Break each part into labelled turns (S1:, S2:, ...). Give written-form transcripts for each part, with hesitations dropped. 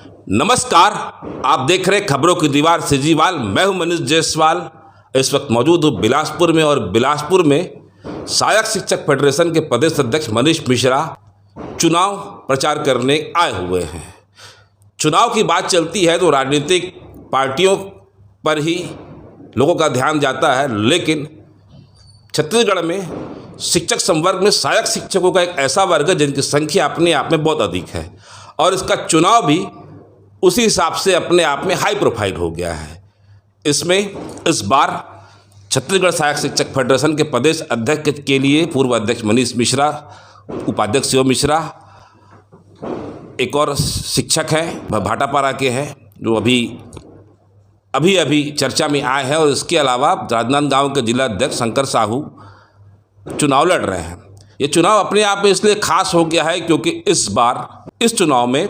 S1: नमस्कार, आप देख रहे खबरों की दीवार सिजीवाल। मैं हूं मनीष जायसवाल। इस वक्त मौजूद हूं बिलासपुर में और बिलासपुर में सहायक शिक्षक फेडरेशन के प्रदेश अध्यक्ष मनीष मिश्रा चुनाव प्रचार करने आए हुए हैं। चुनाव की बात चलती है तो राजनीतिक पार्टियों पर ही लोगों का ध्यान जाता है, लेकिन छत्तीसगढ़ में शिक्षक संवर्ग में सहायक शिक्षकों का एक ऐसा वर्ग है जिनकी संख्या अपने आप में बहुत अधिक है और इसका चुनाव भी उसी हिसाब से अपने आप में हाई प्रोफाइल हो गया है। इसमें इस बार छत्तीसगढ़ सहायक शिक्षक फेडरेशन के प्रदेश अध्यक्ष के लिए पूर्व अध्यक्ष मनीष मिश्रा, उपाध्यक्ष शिव मिश्रा, एक और शिक्षक हैं भाटापारा के हैं जो अभी चर्चा में आए हैं, और इसके अलावा राजनांदगांव के जिला अध्यक्ष शंकर साहू चुनाव लड़ रहे हैं। ये चुनाव अपने आप में इसलिए खास हो गया है क्योंकि इस बार इस चुनाव में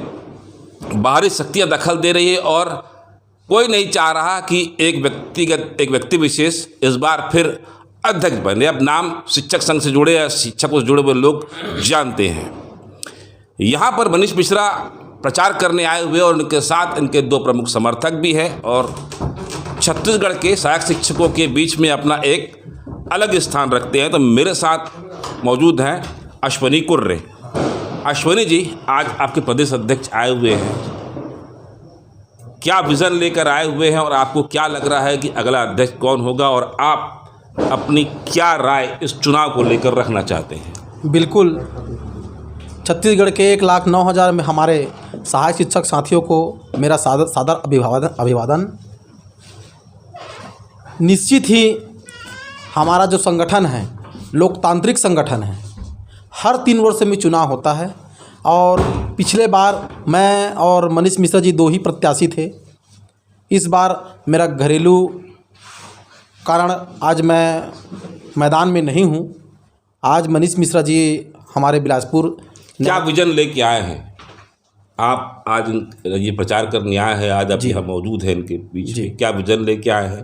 S1: बाहरी शक्तियां दखल दे रही है और कोई नहीं चाह रहा कि एक व्यक्ति विशेष इस बार फिर अध्यक्ष बने। अब नाम शिक्षक संघ से जुड़े या शिक्षकों से जुड़े हुए लोग जानते हैं। यहाँ पर मनीष मिश्रा प्रचार करने आए हुए और उनके साथ इनके दो प्रमुख समर्थक भी हैं और छत्तीसगढ़ के सहायक शिक्षकों के बीच में अपना एक अलग स्थान रखते हैं। तो मेरे साथ मौजूद हैं अश्वनी कुर्रे। अश्वनी जी, आज आपके प्रदेश अध्यक्ष आए हुए हैं, क्या विज़न लेकर आए हुए हैं और आपको क्या लग रहा है कि अगला अध्यक्ष कौन होगा और आप अपनी क्या राय इस चुनाव को लेकर रखना चाहते हैं?
S2: बिल्कुल, छत्तीसगढ़ के 1,09,000 में हमारे सहायक शिक्षक साथियों को मेरा सादर अभिवादन। निश्चित ही हमारा जो संगठन है लोकतांत्रिक संगठन है। हर 3 वर्ष में चुनाव होता है और पिछले बार मैं और मनीष मिश्रा जी 2 ही प्रत्याशी थे। इस बार मेरा घरेलू कारण आज मैं मैदान में नहीं हूँ। आज मनीष मिश्रा जी हमारे बिलासपुर
S1: क्या विजन लेके आए हैं? आप आज ये प्रचार करने आए हैं, आज अभी हम मौजूद हैं इनके बीच में, क्या विजन लेके आए हैं?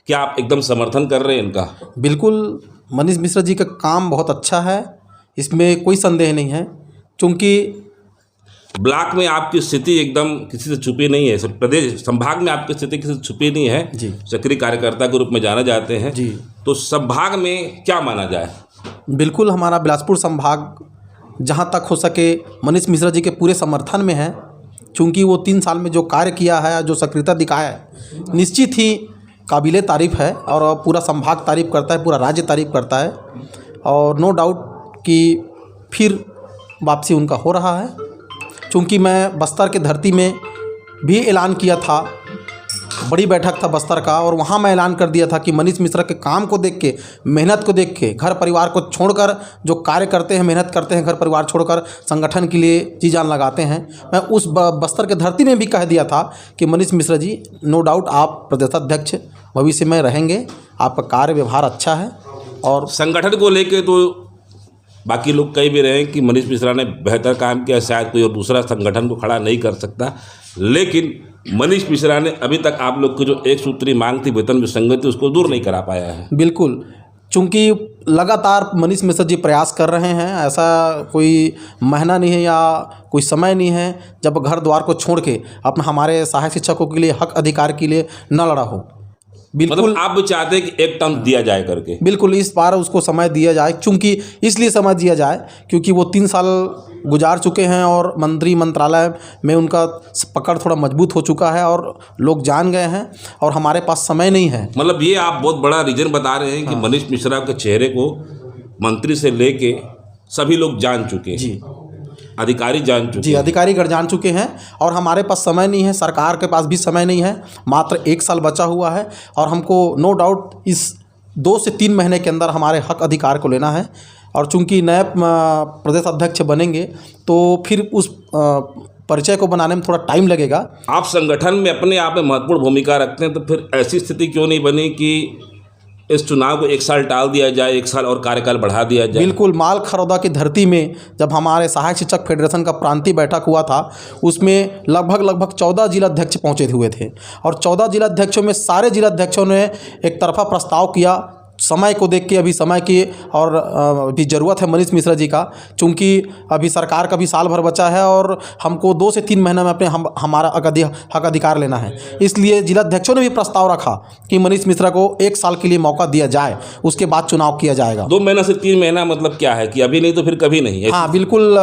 S1: क्या आप एकदम समर्थन कर रहे हैं इनका?
S2: बिल्कुल, मनीष मिश्रा जी का काम बहुत अच्छा है, इसमें कोई संदेह नहीं है। क्योंकि
S1: ब्लॉक में आपकी स्थिति एकदम किसी से छुपी नहीं है, प्रदेश संभाग में आपकी स्थिति किसी से छुपी नहीं है
S2: जी।
S1: सक्रिय कार्यकर्ता के रूप में जाना जाते हैं
S2: जी।
S1: तो संभाग में क्या माना जाए?
S2: बिल्कुल, हमारा बिलासपुर संभाग जहाँ तक हो सके मनीष मिश्रा जी के पूरे समर्थन में है। क्योंकि वो 3 साल में जो कार्य किया है, जो सक्रियता दिखाया है, निश्चित ही काबिले तारीफ़ है और पूरा संभाग तारीफ़ करता है, पूरा राज्य तारीफ़ करता है और नो डाउट कि फिर वापसी उनका हो रहा है। क्योंकि मैं बस्तर के धरती में भी ऐलान किया था, बड़ी बैठक था बस्तर का, और वहाँ मैं ऐलान कर दिया था कि मनीष मिश्रा के काम को देख के, मेहनत को देख के, घर परिवार को छोड़कर जो कार्य करते हैं, मेहनत करते हैं, घर परिवार छोड़कर संगठन के लिए जी जान लगाते हैं, मैं उस बस्तर के धरती में भी कह दिया था कि मनीष मिश्रा जी नो डाउट आप प्रदेशाध्यक्ष भविष्य में रहेंगे, आपका कार्य व्यवहार अच्छा है। और
S1: संगठन को लेके तो बाकी लोग कह भी रहे हैं कि मनीष मिश्रा ने बेहतर काम किया, शायद कोई और दूसरा संगठन को खड़ा नहीं कर सकता, लेकिन मनीष मिश्रा ने अभी तक आप लोग की जो एक सूत्री मांग थी वेतन विसंगति, उसको दूर नहीं करा पाया है।
S2: बिल्कुल, चूँकि लगातार मनीष मिश्रा जी प्रयास कर रहे हैं, ऐसा कोई महीना नहीं है या कोई समय नहीं है जब घर द्वार को छोड़ के अपना हमारे सहायक शिक्षकों के लिए हक अधिकार के लिए न लड़ा हो। बिल्कुल,
S1: मतलब आप भी चाहते हैं कि एक टर्म दिया जाए करके?
S2: बिल्कुल, इस बार उसको समय दिया जाए। चूँकि इसलिए समय दिया जाए क्योंकि वो 3 साल गुजार चुके हैं और मंत्रालय में उनका पकड़ थोड़ा मजबूत हो चुका है और लोग जान गए हैं और हमारे पास समय नहीं है।
S1: मतलब ये आप बहुत बड़ा रीजन बता रहे हैं कि मनीष मिश्रा के चेहरे को मंत्री से लेके सभी लोग जान चुके हैं
S2: जी,
S1: अधिकारी जान चुके
S2: जी,
S1: हैं,
S2: अधिकारीगण जान चुके हैं और हमारे पास समय नहीं है, सरकार के पास भी समय नहीं है। मात्र 1 साल बचा हुआ है और हमको नो डाउट इस 2 से 3 महीने के अंदर हमारे हक अधिकार को लेना है। और चूंकि नए प्रदेश अध्यक्ष बनेंगे तो फिर उस परिचय को बनाने में थोड़ा टाइम लगेगा।
S1: आप संगठन में अपने आप में महत्वपूर्ण भूमिका रखते हैं, तो फिर ऐसी स्थिति क्यों नहीं बनी कि इस चुनाव को 1 साल टाल दिया जाए, 1 साल और कार्यकाल बढ़ा दिया जाए?
S2: बिल्कुल, माल खरौदा की धरती में जब हमारे सहायक शिक्षक फेडरेशन का प्रांतीय बैठक हुआ था, उसमें लगभग 14 जिलाध्यक्ष पहुंचे हुए थे और 14 जिलाध्यक्षों में सारे जिलाध्यक्षों ने एक तरफा प्रस्ताव किया समय को देख के, अभी समय की और अभी ज़रूरत है मनीष मिश्रा जी का, चूँकि अभी सरकार का भी साल भर बचा है और हमको 2 से 3 महीने में अपने हमारा हक अधिकार लेना है। इसलिए जिलाध्यक्षों ने भी प्रस्ताव रखा कि मनीष मिश्रा को 1 साल के लिए मौका दिया जाए, उसके बाद चुनाव किया जाएगा।
S1: 2 महीना से 3 महीना मतलब क्या है कि अभी नहीं तो फिर कभी नहीं है?
S2: हाँ बिल्कुल,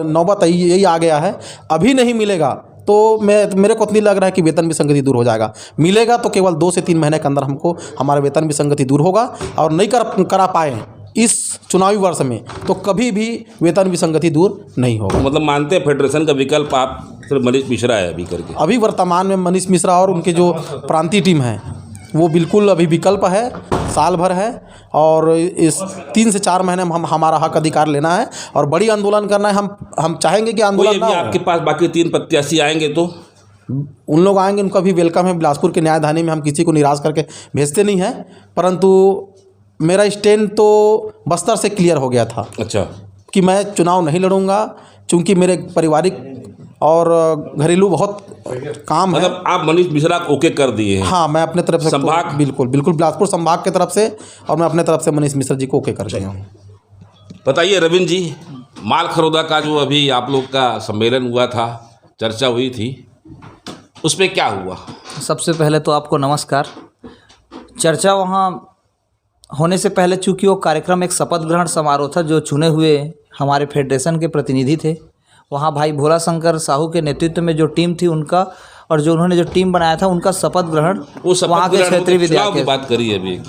S2: नौबत यही आ गया है। अभी नहीं मिलेगा तो मेरे को नहीं लग रहा है कि वेतन विसंगति दूर हो जाएगा। मिलेगा तो केवल 2 से 3 महीने के अंदर हमको हमारा वेतन विसंगति दूर होगा, और नहीं करा पाए इस चुनावी वर्ष में तो कभी भी वेतन विसंगति दूर नहीं होगा।
S1: मतलब मानते हैं फेडरेशन का विकल्प आप सिर्फ मनीष मिश्रा है अभी करके?
S2: अभी वर्तमान में मनीष मिश्रा और उनके जो प्रांतीय टीम है वो बिल्कुल अभी विकल्प है, साल भर है, और इस 3 से 4 महीने में हम हमारा हक अधिकार लेना है और बड़ी आंदोलन करना है। हम चाहेंगे कि आंदोलन ना हो।
S1: आपके पास बाकी 3 प्रत्याशी आएंगे तो
S2: उन लोग आएंगे, उनका भी वेलकम है। बिलासपुर के न्यायधानी में हम किसी को निराश करके भेजते नहीं हैं, परंतु मेरा स्टैंड तो बस्तर से क्लियर हो गया था।
S1: अच्छा,
S2: कि मैं चुनाव नहीं लड़ूंगा, चूँकि मेरे पारिवारिक और घरेलू बहुत काम है।
S1: मतलब आप मनीष मिश्रा को ओके कर दिए हैं?
S2: हाँ, मैं अपने तरफ से
S1: संभाग
S2: बिल्कुल बिलासपुर संभाग की तरफ से, और मैं अपने तरफ से मनीष मिश्रा जी को ओके कर दिया हूँ।
S1: बताइए रविंद्र जी, माल खरोदा का जो अभी आप लोग का सम्मेलन हुआ था, चर्चा हुई थी, उसमें क्या हुआ?
S3: सबसे पहले तो आपको नमस्कार। चर्चा वहाँ होने से पहले चूँकि वो कार्यक्रम एक शपथ ग्रहण समारोह था, जो चुने हुए हमारे फेडरेशन के प्रतिनिधि थे, वहाँ भाई भोला शंकर साहू के नेतृत्व में जो टीम थी उनका, और जो उन्होंने जो टीम बनाया था उनका शपथ ग्रहण वहाँ के क्षेत्रीय विधायक की
S1: बात करिए। अभी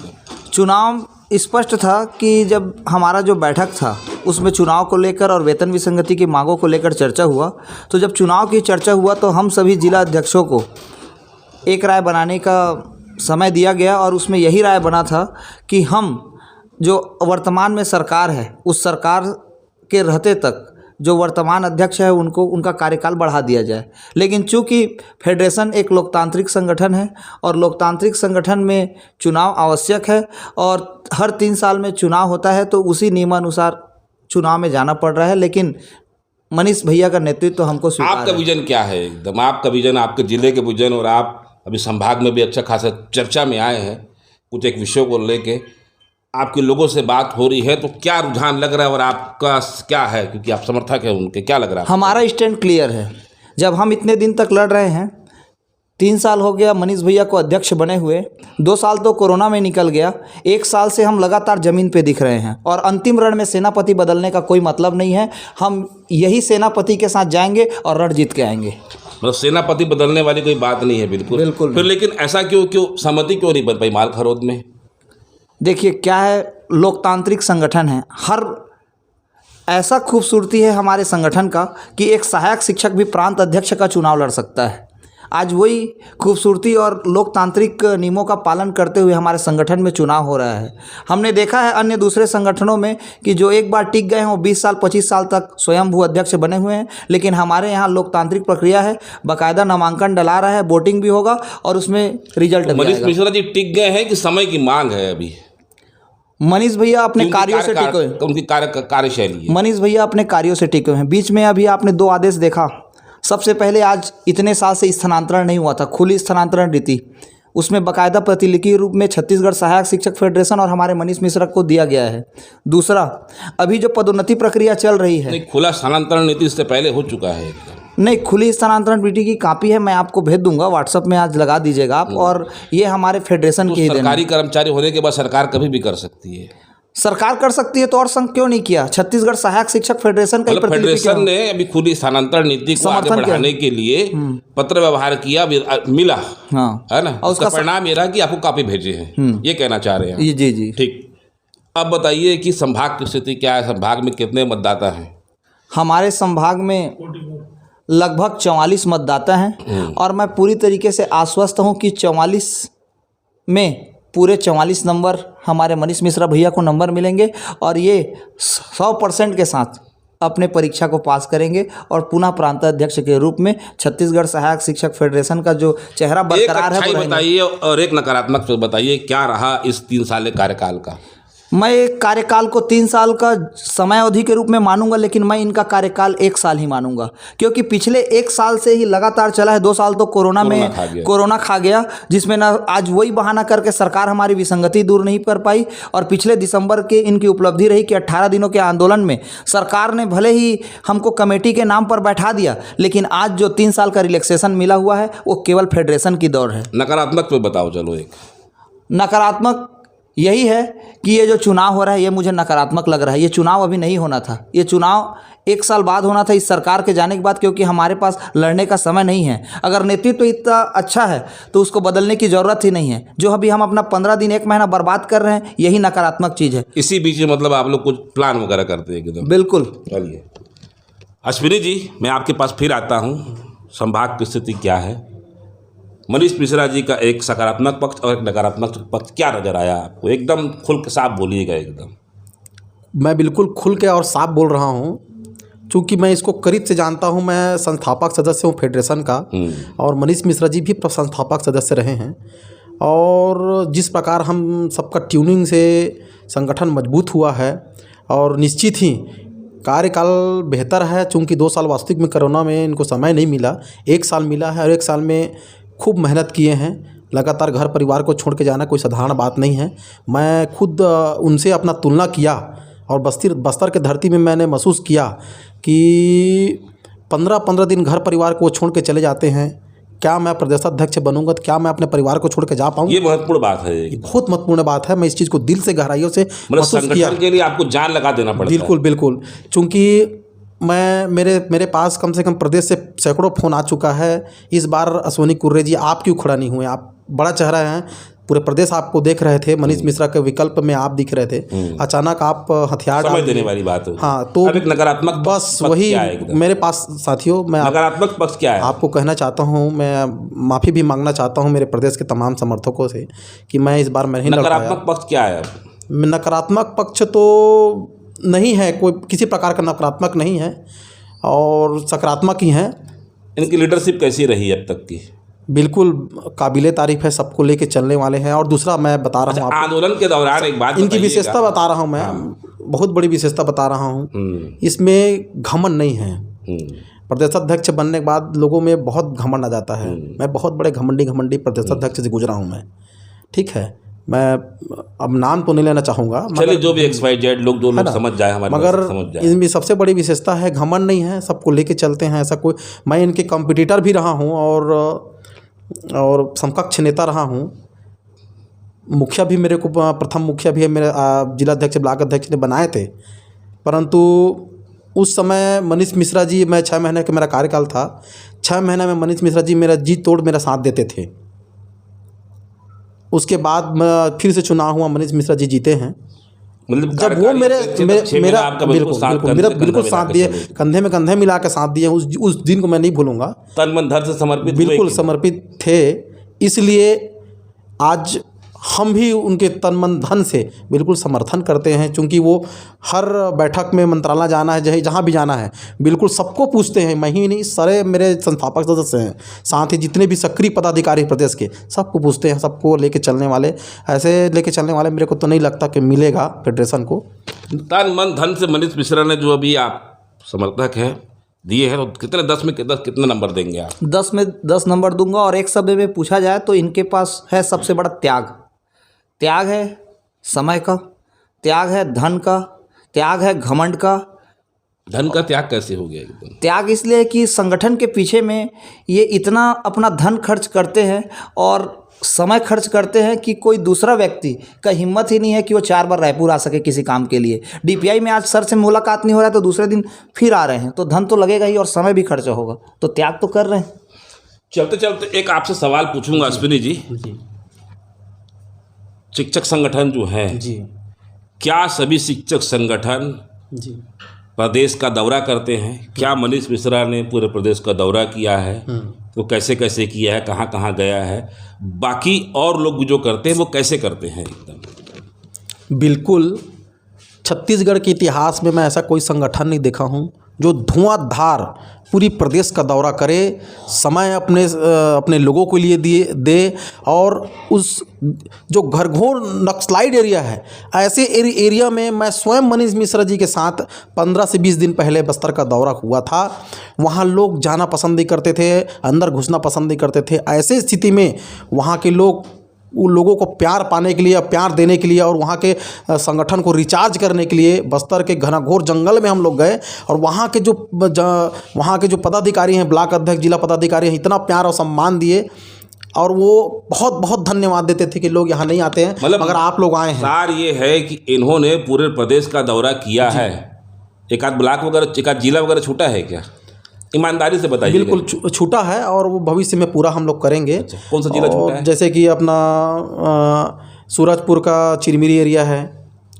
S3: चुनाव स्पष्ट था कि जब हमारा जो बैठक था उसमें चुनाव को लेकर और वेतन विसंगति की मांगों को लेकर चर्चा हुआ, तो जब चुनाव की चर्चा हुआ तो हम सभी जिला अध्यक्षों को एक राय बनाने का समय दिया गया, और उसमें यही राय बना था कि हम जो वर्तमान में सरकार है उस सरकार के रहते तक जो वर्तमान अध्यक्ष है उनको उनका कार्यकाल बढ़ा दिया जाए। लेकिन चूंकि फेडरेशन एक लोकतांत्रिक संगठन है और लोकतांत्रिक संगठन में चुनाव आवश्यक है और हर 3 साल में चुनाव होता है, तो उसी नियमानुसार चुनाव में जाना पड़ रहा है। लेकिन मनीष भैया का नेतृत्व तो हमको स्वीकार है।
S1: आपका विजन क्या है? एकदम आपका विजन, आपके जिले के विजन, और आप अभी संभाग में भी अच्छा खासा चर्चा में आए हैं कुछ एक विषयों को लेके, आपके लोगों से बात हो रही है, तो क्या रुझान लग रहा है और आपका क्या है, क्योंकि आप समर्थक हैं उनके, क्या लग रहा है?
S3: हमारा स्टैंड क्लियर है। जब हम इतने दिन तक लड़ रहे हैं, 3 साल हो गया मनीष भैया को अध्यक्ष बने हुए, 2 साल तो कोरोना में निकल गया, 1 साल से हम लगातार ज़मीन पे दिख रहे हैं, और अंतिम रण में सेनापति बदलने का कोई मतलब नहीं है। हम यही सेनापति के साथ जाएंगे और रण जीत के आएंगे।
S1: मतलब सेनापति बदलने वाली कोई बात नहीं है? बिल्कुल। फिर लेकिन ऐसा क्यों सहमति क्यों नहीं बन पाई माल खरोद में?
S3: देखिए क्या है, लोकतांत्रिक संगठन है, हर ऐसा खूबसूरती है हमारे संगठन का कि एक सहायक शिक्षक भी प्रांत अध्यक्ष का चुनाव लड़ सकता है। आज वही खूबसूरती और लोकतांत्रिक नियमों का पालन करते हुए हमारे संगठन में चुनाव हो रहा है। हमने देखा है अन्य दूसरे संगठनों में कि जो एक बार टिक गए हैं वो 20 साल 25 साल तक स्वयंभू अध्यक्ष बने हुए हैं, लेकिन हमारे यहाँ लोकतांत्रिक प्रक्रिया है, बाकायदा नामांकन डला रहा है, वोटिंग भी होगा और उसमें रिजल्ट भी आएगा।
S1: मनीष मिश्रा जी टिक गए हैं कि समय की मांग है? अभी
S3: मनीष भैया अपने कार्यों से टिके हुए,
S1: उनकी कार्यशैली है।
S3: मनीष भैया अपने कार्यों से टिके हुए हैं। बीच में अभी आपने 2 आदेश देखा। सबसे पहले आज इतने साल से स्थानांतरण नहीं हुआ था, खुली स्थानांतरण रीति, उसमें बाकायदा प्रतिलिखित रूप में छत्तीसगढ़ सहायक शिक्षक फेडरेशन और हमारे मनीष मिश्रा को दिया गया है। दूसरा, अभी जो पदोन्नति प्रक्रिया चल रही है,
S1: नहीं, खुला स्थानांतरण नीति इससे पहले हो चुका है।
S3: नहीं, खुली स्थानांतरण रीति की कॉपी है, मैं आपको भेज दूंगा, व्हाट्सएप में आज लगा दीजिएगा आप। और ये हमारे फेडरेशन
S1: तो
S3: की
S1: सरकारी कर्मचारी होने के बाद सरकार कभी भी कर सकती है।
S3: सरकार कर सकती है तो और संघ क्यों नहीं किया? छत्तीसगढ़ सहायक शिक्षक फेडरेशन का
S1: फेडरेशन ने अभी खुली स्थानांतरण नीति को आगे बढ़ाने के लिए पत्र व्यवहार किया, मिला,
S3: हाँ,
S1: है ना? उसका परिणाम ये रहा कि आपको कॉपी भेजे हैं, ये कहना चाह रहे हैं?
S3: जी।
S1: ठीक। अब बताइए कि संभाग की स्थिति क्या है? संभाग में कितने मतदाता हैं?
S3: हमारे संभाग में लगभग 44 मतदाता हैं, और मैं पूरी तरीके से आश्वस्त हूं कि 44 में पूरे 44 नंबर हमारे मनीष मिश्रा भैया को नंबर मिलेंगे, और ये 100% के साथ अपने परीक्षा को पास करेंगे और पुनः प्रांत अध्यक्ष के रूप में छत्तीसगढ़ सहायक शिक्षक फेडरेशन का जो चेहरा बरकरार है।
S1: बताइए और एक नकारात्मक बताइए, क्या रहा इस 3 साल के कार्यकाल का?
S3: मैं कार्यकाल को 3 साल का समय अवधि के रूप में मानूंगा, लेकिन मैं इनका कार्यकाल 1 साल ही मानूंगा, क्योंकि पिछले 1 साल से ही लगातार चला है। 2 साल तो कोरोना खा गया, जिसमें ना आज वही बहाना करके सरकार हमारी विसंगति दूर नहीं कर पाई। और पिछले दिसंबर के इनकी उपलब्धि रही कि 18 दिनों के आंदोलन में सरकार ने भले ही हमको कमेटी के नाम पर बैठा दिया, लेकिन आज जो 3 साल का रिलैक्सेशन मिला हुआ है वो केवल फेडरेशन की दौड़ है।
S1: नकारात्मक पे बताओ। चलो, एक
S3: नकारात्मक यही है कि ये जो चुनाव हो रहा है ये मुझे नकारात्मक लग रहा है। ये चुनाव अभी नहीं होना था, ये चुनाव 1 साल बाद होना था इस सरकार के जाने के बाद, क्योंकि हमारे पास लड़ने का समय नहीं है। अगर नेतृत्व इतना अच्छा है तो उसको बदलने की ज़रूरत ही नहीं है। जो अभी हम अपना 15 दिन 1 महीना बर्बाद कर रहे हैं, यही नकारात्मक चीज़ है।
S1: इसी बीच में मतलब आप लोग कुछ प्लान वगैरह करते हैं एकदम?
S3: बिल्कुल।
S1: चलिए अश्विनी जी, मैं आपके पास फिर आता हूँ। संभाग की स्थिति क्या है? मनीष मिश्रा जी का एक सकारात्मक पक्ष और एक नकारात्मक पक्ष क्या नजर आया आपको? एकदम खुल के साफ बोलिएगा एकदम।
S2: मैं बिल्कुल खुल के और साफ बोल रहा हूँ, क्योंकि मैं इसको करीब से जानता हूँ। मैं संस्थापक सदस्य हूँ फेडरेशन का, और मनीष मिश्रा जी भी संस्थापक सदस्य रहे हैं। और जिस प्रकार हम सबका ट्यूनिंग से संगठन मजबूत हुआ है, और निश्चित ही कार्यकाल बेहतर है, चूँकि 2 साल वास्तविक में कोरोना में इनको समय नहीं मिला, 1 साल मिला है। और 1 साल में खूब मेहनत किए हैं। लगातार घर परिवार को छोड़ के जाना कोई साधारण बात नहीं है। मैं खुद उनसे अपना तुलना किया, और बस्तर के धरती में मैंने महसूस किया कि 15-15 दिन घर परिवार को छोड़ के चले जाते हैं। क्या मैं प्रदेशाध्यक्ष बनूंगा तो क्या मैं अपने परिवार को छोड़ के जा पाऊंगा?
S1: ये महत्वपूर्ण बात है।
S2: ये बहुत महत्वपूर्ण बात है। मैं इस चीज़ को दिल से गहराइयों से महसूस किया।
S1: संगठन के लिए आपको जान लगा देना पड़ता है।
S2: बिल्कुल बिल्कुल, चूँकि मेरे पास कम से कम प्रदेश से सैकड़ों फ़ोन आ चुका है। इस बार अश्विनी कुर्रे जी आप क्यों खड़ा नहीं हुए? आप बड़ा चेहरा हैं, पूरे प्रदेश आपको देख रहे थे। मनीष मिश्रा के विकल्प में आप दिख रहे थे, अचानक आप हथियार
S1: समझ देने वाली बात है।
S2: हाँ, तो
S1: अब एक नकारात्मक
S2: बस वही मेरे पास साथियों, मैं
S1: नकारात्मक पक्ष क्या है
S2: आपको कहना चाहता हूँ। मैं माफ़ी भी मांगना चाहता हूँ मेरे प्रदेश के तमाम समर्थकों से कि मैं इस बार नहीं लड़ पाया।
S1: नकारात्मक पक्ष क्या है?
S2: नकारात्मक पक्ष तो नहीं है, कोई किसी प्रकार का नकारात्मक नहीं है, और सकारात्मक ही है।
S1: इनकी लीडरशिप कैसी रही अब तक की?
S2: बिल्कुल काबिले तारीफ है, सबको लेके चलने वाले हैं। और दूसरा मैं बता रहा हूँ आपको,
S1: आंदोलन के दौरान एक बात
S2: इनकी विशेषता बता रहा हूँ मैं, बहुत बड़ी विशेषता बता रहा हूँ। इसमें घमंड नहीं है। प्रदेशाध्यक्ष बनने के बाद लोगों में बहुत घमंड आ जाता है। मैं बहुत बड़े घमंडी प्रदेशाध्यक्ष से गुजरा हूँ मैं, ठीक है। मैं अब नाम तो नहीं लेना चाहूँगा,
S1: चलिए जो भी XYZ लोग जो लोग समझ जाए, हमारे
S2: मगर
S1: समझ जाए।
S2: इनमें सबसे बड़ी विशेषता है घमंड नहीं है, सबको लेके चलते हैं। ऐसा कोई, मैं इनके कॉम्पिटिटर भी रहा हूँ और समकक्ष नेता रहा हूँ। मुखिया भी मेरे को, प्रथम मुखिया भी मेरे जिला अध्यक्ष ब्लॉक अध्यक्ष ने बनाए थे, परंतु उस समय मनीष मिश्रा जी, मैं 6 महीने का मेरा कार्यकाल था, 6 महीने में मनीष मिश्रा जी मेरा जी तोड़ मेरा साथ देते थे। उसके बाद फिर से चुनाव हुआ, मनीष मिश्रा जी जीते हैं।
S1: मतलब
S2: जब वो मेरा बिल्कुल साथ दिए, कंधे में कंधे मिला के साथ दिए, उस दिन को मैं नहीं भूलूंगा।
S1: तन मन धन से समर्पित,
S2: बिल्कुल समर्पित थे। इसलिए आज हम भी उनके तन मन धन से बिल्कुल समर्थन करते हैं, क्योंकि वो हर बैठक में मंत्रालय जाना है, जहाँ भी जाना है, बिल्कुल सबको पूछते हैं। मैं ही नहीं, सारे मेरे संस्थापक सदस्य हैं, साथ ही जितने भी सक्रिय पदाधिकारी प्रदेश के, सबको पूछते हैं। सबको लेके चलने वाले, ऐसे लेके चलने वाले मेरे को तो नहीं लगता कि मिलेगा फेडरेशन को।
S1: तन मन धन से मनीष मिश्रा ने जो अभी आप समर्थक हैं दिए हैं, तो कितने 10 में कितने नंबर देंगे आप?
S3: 10 में 10 नंबर दूंगा। और एक शब्द में पूछा जाए तो इनके पास है सबसे बड़ा त्याग है समय का, त्याग है धन का, त्याग है घमंड का।
S1: धन का त्याग कैसे हो गया एकदम?
S3: त्याग इसलिए कि संगठन के पीछे में ये इतना अपना धन खर्च करते हैं और समय खर्च करते हैं कि कोई दूसरा व्यक्ति का हिम्मत ही नहीं है कि वो 4 बार रायपुर आ सके किसी काम के लिए। DPI में आज सर से मुलाकात नहीं हो रहा है तो दूसरे दिन फिर आ रहे हैं, तो धन तो लगेगा ही और समय भी खर्च होगा, तो त्याग तो कर रहे हैं।
S1: चलते चलते एक आपसे सवाल पूछूंगा अश्विनी जी। शिक्षक संगठन जो हैं
S2: जी,
S1: क्या सभी शिक्षक संगठन
S2: जी
S1: प्रदेश का दौरा करते हैं? क्या मनीष मिश्रा ने पूरे प्रदेश का दौरा किया है? तो कैसे कैसे किया है, कहाँ कहाँ गया है? बाकी और लोग जो करते हैं वो कैसे करते हैं एकदम?
S2: बिल्कुल, छत्तीसगढ़ के इतिहास में मैं ऐसा कोई संगठन नहीं देखा हूँ जो धुआंधार पूरी प्रदेश का दौरा करे, समय अपने लोगों के लिए दे और उस जो घरघोर नक्सलाइट एरिया है, ऐसे एरिया में मैं स्वयं मनीष मिश्रा जी के साथ 15 से 20 दिन पहले बस्तर का दौरा हुआ था। वहाँ लोग जाना पसंद नहीं करते थे, अंदर घुसना पसंद नहीं करते थे। ऐसे स्थिति में वहाँ के लोग उन लोगों को प्यार पाने के लिए, प्यार देने के लिए और वहाँ के संगठन को रिचार्ज करने के लिए बस्तर के घनाघोर जंगल में हम लोग गए और वहाँ के जो पदाधिकारी हैं, ब्लॉक अध्यक्ष, जिला पदाधिकारी हैं, इतना प्यार और सम्मान दिए और वो बहुत बहुत धन्यवाद देते थे कि लोग यहाँ नहीं आते हैं,
S1: मतलब
S2: मगर आप लोग आए हैं।
S1: सार ये है कि इन्होंने पूरे प्रदेश का दौरा किया है। एक आध ब्लॉक वगैरह, एक आध जिला वगैरह छूटा है क्या? ईमानदारी से बताइए।
S2: बिल्कुल छूटा है और वो भविष्य में पूरा हम लोग करेंगे।
S1: अच्छा, कौन सा जिला छूटा है? जैसे
S2: कि अपना सूरजपुर का चिरमिरी एरिया है।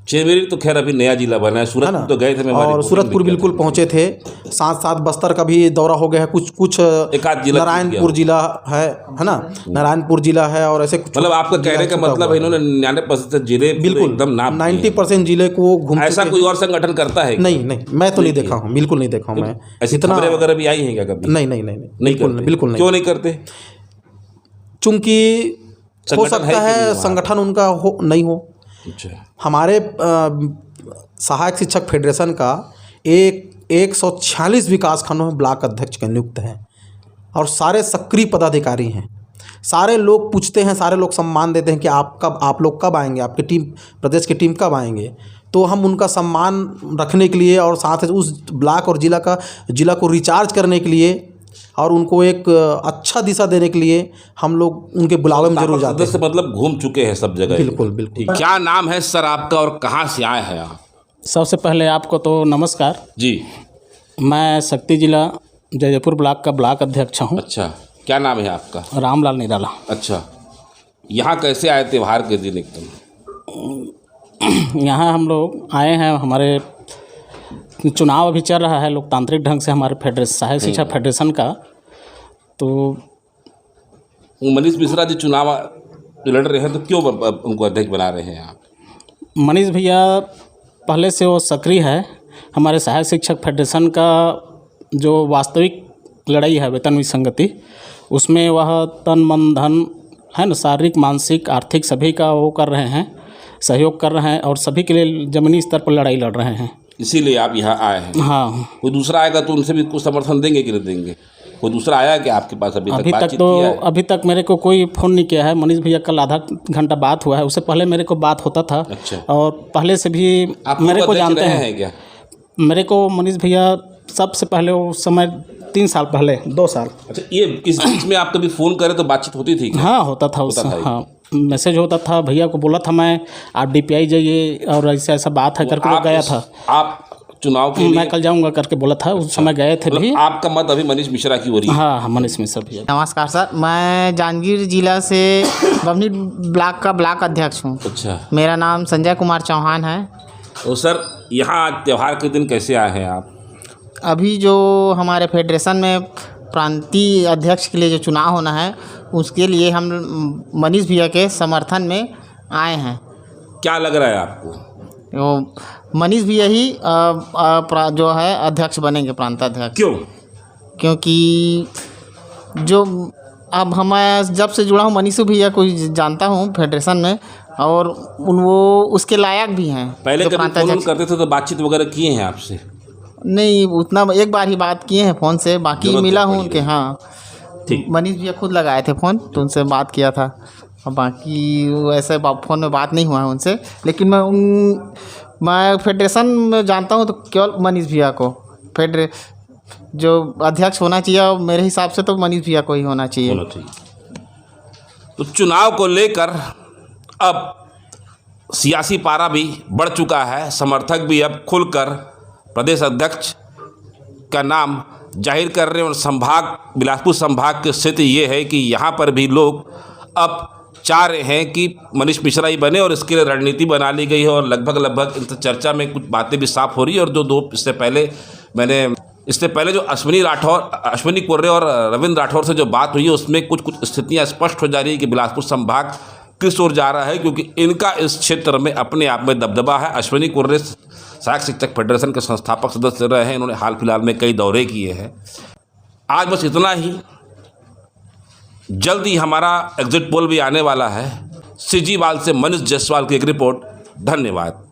S1: चिरमिरी तो खैर अभी नया जिला बना है, सूरजपुर तो गए थे मैं,
S2: और सूरजपुर बिल्कुल पहुंचे थे। साथ साथ बस्तर का भी दौरा हो गया है। कुछ
S1: एक आध जिला
S2: नारायणपुर जिला है ना, नारायणपुर जिला है और ऐसे
S1: मतलब आपका कहने का मतलब इन्होंने 99% जिले
S2: बिल्कुल
S1: एकदम नाम
S2: 90% जिले को घूम।
S1: ऐसा कोई और संगठन करता है?
S2: नहीं, मैं तो नहीं देखा हूँ, बिल्कुल नहीं देखा हूँ मैं।
S1: ऐसी खबरें वगैरह भी आई हैं क्या कभी?
S2: नहीं, बिल्कुल नहीं।
S1: क्यों नहीं करते?
S2: चूंकि हो सकता है संगठन उनका नहीं हो। हमारे सहायक शिक्षक फेडरेशन का 146 विकास खंडों में ब्लॉक अध्यक्ष के नियुक्त हैं और सारे सक्रिय पदाधिकारी हैं। सारे लोग पूछते हैं, सारे लोग सम्मान देते हैं कि आप लोग कब आएंगे, आपकी टीम, प्रदेश की टीम कब आएंगे। तो हम उनका सम्मान रखने के लिए और साथ ही उस ब्लॉक और जिला को रिचार्ज करने के लिए और उनको एक अच्छा दिशा देने के लिए हम लोग उनके बुलावे में जरूर जाते हैं।
S1: मतलब घूम चुके हैं सब जगह।
S2: बिल्कुल।
S1: क्या नाम है सर आपका और कहाँ से आए हैं आप?
S4: सबसे पहले आपको तो नमस्कार
S1: जी।
S4: मैं शक्ति जिला जयपुर ब्लॉक का ब्लॉक अध्यक्ष हूँ।
S1: अच्छा, क्या नाम है आपका?
S4: रामलाल निराला।
S1: अच्छा, यहाँ कैसे आए त्योहार के दिन? एकदम
S4: यहाँ हम लोग आए हैं, हमारे चुनाव अभी चल रहा है लोकतांत्रिक ढंग से हमारे फेडरेशन, सहायक शिक्षा फेडरेशन का। तो
S1: मनीष मिश्रा जी चुनाव लड़ रहे हैं, तो क्यों उनको अध्यक्ष बना रहे हैं आप?
S4: मनीष भैया पहले से वो सक्रिय है। हमारे सहायक शिक्षक फेडरेशन का जो वास्तविक लड़ाई है वेतन विसंगति, उसमें वह तन मन धन है ना, शारीरिक मानसिक आर्थिक सभी का वो कर रहे हैं, सहयोग कर रहे हैं और सभी के लिए ज़मीनी स्तर पर लड़ाई लड़ रहे हैं।
S1: इसीलिए आप यहाँ आए हैं?
S4: हाँ।
S1: कोई दूसरा आएगा तो उनसे भी कुछ समर्थन देंगे कि नहीं देंगे? कोई दूसरा आया कि आपके पास अभी
S4: तक मेरे को कोई फ़ोन नहीं किया है। मनीष भैया कल आधा घंटा बात हुआ है, उससे पहले मेरे को बात होता था।
S1: अच्छा।
S4: और पहले से भी मेरे को जानते हैं
S1: क्या?
S4: मेरे को मनीष भैया सबसे पहले उस समय 3 साल पहले 2 साल।
S1: अच्छा, ये इस बीच में आप कभी फ़ोन करें तो बातचीत होती थी?
S4: हाँ, होता था उससे। हाँ, मैसेज होता था। भैया को बोला था मैं, आप DPI जाइए और ऐसा बात है करके गया था।
S1: आप चुनाव के लिए
S4: मैं कल जाऊंगा करके बोला था। उस समय गए थे भी।
S1: आपका मत अभी मनीष मिश्रा की हो रही है?
S4: हाँ, मनीष मिश्रा भैया।
S5: नमस्कार सर, मैं जांजगीर जिला से बमनी ब्लॉक का ब्लॉक अध्यक्ष हूँ।
S1: अच्छा।
S5: मेरा नाम संजय कुमार चौहान है।
S1: तो सर यहाँ त्योहार के दिन कैसे आए हैं आप?
S5: अभी जो हमारे फेडरेशन में प्रांतीय अध्यक्ष के लिए जो चुनाव होना है, उसके लिए हम मनीष भैया के समर्थन में आए हैं।
S1: क्या लग रहा है आपको?
S5: तो मनीष भैया ही जो है अध्यक्ष बनेंगे, प्रांत अध्यक्ष।
S1: क्यों?
S5: क्योंकि जो अब मैं जब से जुड़ा हूँ मनीष भैया को जानता हूँ फेडरेशन में, और वो उसके लायक भी हैं।
S1: पहले कभी फोन करते थे तो बातचीत वगैरह किए हैं आपसे?
S5: नहीं, उतना एक बार ही बात किए हैं फ़ोन से, बाकी मिला हूँ उनके। हाँ,
S1: ठीक।
S5: मनीष भैया खुद लगाए थे फ़ोन, तो उनसे बात किया था। और बाकी वैसे फ़ोन में बात नहीं हुआ है उनसे। लेकिन मैं फेडरेशन में जानता हूँ तो केवल मनीष भैया को जो अध्यक्ष होना चाहिए, मेरे हिसाब से तो मनीष भैया को ही होना चाहिए।
S1: तो चुनाव को लेकर अब सियासी पारा भी बढ़ चुका है। समर्थक भी अब खुलकर प्रदेश अध्यक्ष का नाम जाहिर कर रहे हैं और बिलासपुर संभाग की स्थिति ये है कि यहाँ पर भी लोग अब चाह रहे हैं कि मनीष मिश्रा ही बने और इसके लिए रणनीति बना ली गई है और लगभग इन चर्चा में कुछ बातें भी साफ हो रही है। और इससे पहले जो अश्विनी कुर्रे और रविंद्र राठौर से जो बात हुई है, उसमें कुछ स्थितियाँ स्पष्ट हो जा रही है कि बिलासपुर संभाग किस ओर जा रहा है, क्योंकि इनका इस क्षेत्र में अपने आप में दबदबा है। अश्विनी कुर्रे सहायक शिक्षक फेडरेशन के संस्थापक सदस्य रहे हैं। इन्होंने हाल फिलहाल में कई दौरे किए हैं। आज बस इतना ही। जल्द ही हमारा एग्जिट पोल भी आने वाला है। सीजीवाल से मनीष जायसवाल की एक रिपोर्ट। धन्यवाद।